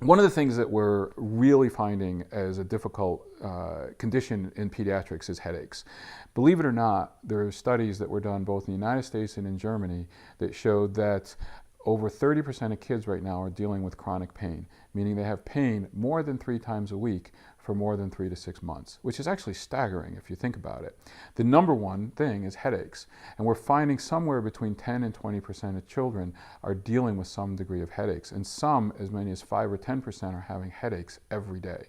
One of the things that we're really finding as a difficult condition in pediatrics is headaches. Believe it or not, there are studies that were done both in the United States and in Germany that showed that over 30% of kids right now are dealing with chronic pain, meaning they have pain more than 3 times a week for more than 3 to 6 months, which is actually staggering if you think about it. The number one thing is headaches, and we're finding somewhere between 10 and 20% of children are dealing with some degree of headaches, and some, as many as 5 or 10%, are having headaches every day.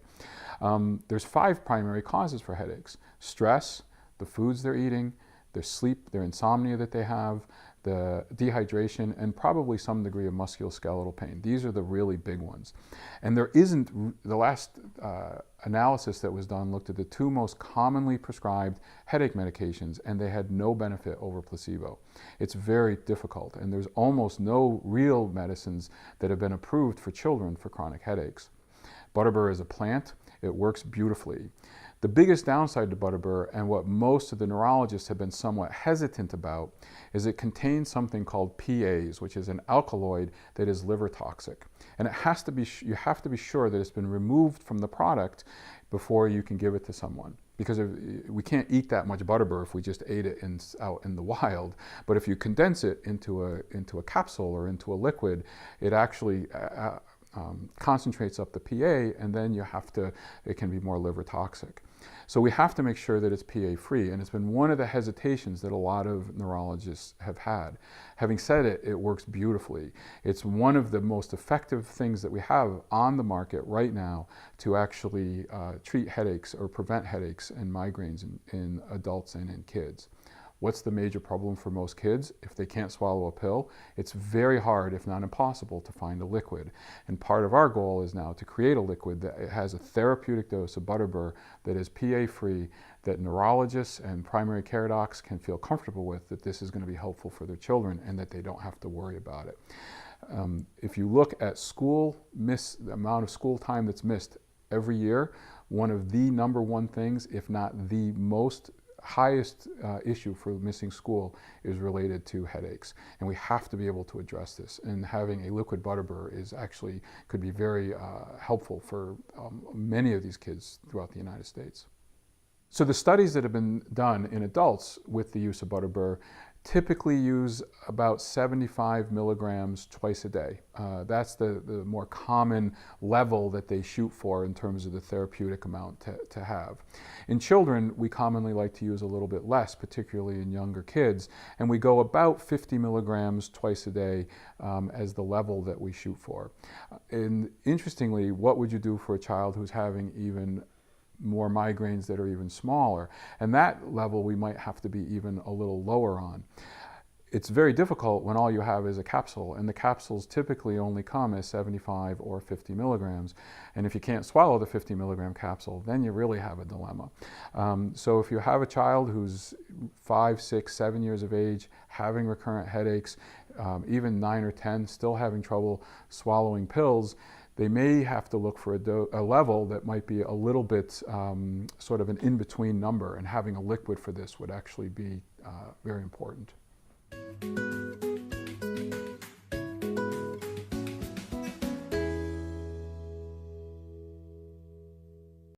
There's 5 primary causes for headaches: stress, the foods they're eating, their sleep, their insomnia that they have, the dehydration, and probably some degree of musculoskeletal pain. These are the really big ones. And there isn't, the last analysis that was done looked at the 2 most commonly prescribed headache medications, and they had no benefit over placebo. It's very difficult, and there's almost no real medicines that have been approved for children for chronic headaches. Butterbur is a plant. It works beautifully. The biggest downside to Butterbur, and what most of the neurologists have been somewhat hesitant about, is it contains something called PAs, which is an alkaloid that is liver toxic. And it has to be, you have to be sure that it's been removed from the product before you can give it to someone. Because we can't eat that much Butterbur if we just ate it out in the wild. But if you condense it into a capsule or into a liquid, it actually concentrates up the PA, and then it can be more liver toxic. So we have to make sure that it's PA free, and it's been one of the hesitations that a lot of neurologists have had. Having said it, it works beautifully. It's one of the most effective things that we have on the market right now to actually treat headaches or prevent headaches and migraines in adults and in kids. What's the major problem for most kids? If they can't swallow a pill, it's very hard, if not impossible, to find a liquid. And part of our goal is now to create a liquid that has a therapeutic dose of Butterbur that is PA-free, that neurologists and primary care docs can feel comfortable with, that this is going to be helpful for their children and that they don't have to worry about it. If you look at the amount of school time that's missed every year, one of the number one things, if not the highest issue for missing school, is related to headaches, and we have to be able to address this, and having a liquid Butterbur could be very helpful for many of these kids throughout the United States. So the studies that have been done in adults with the use of Butterbur typically use about 75 milligrams twice a day. That's the more common level that they shoot for in terms of the therapeutic amount to have. In children, we commonly like to use a little bit less, particularly in younger kids, and we go about 50 milligrams twice a day as the level that we shoot for. And interestingly, what would you do for a child who's having even more migraines that are even smaller? And that level we might have to be even a little lower on. It's very difficult when all you have is a capsule, and the capsules typically only come as 75 or 50 milligrams. And if you can't swallow the 50 milligram capsule, then you really have a dilemma. So if you have a child who's 5, 6, 7 years of age, having recurrent headaches, even 9 or 10, still having trouble swallowing pills, they may have to look for a level that might be a little bit sort of an in-between number, and having a liquid for this would actually be very important.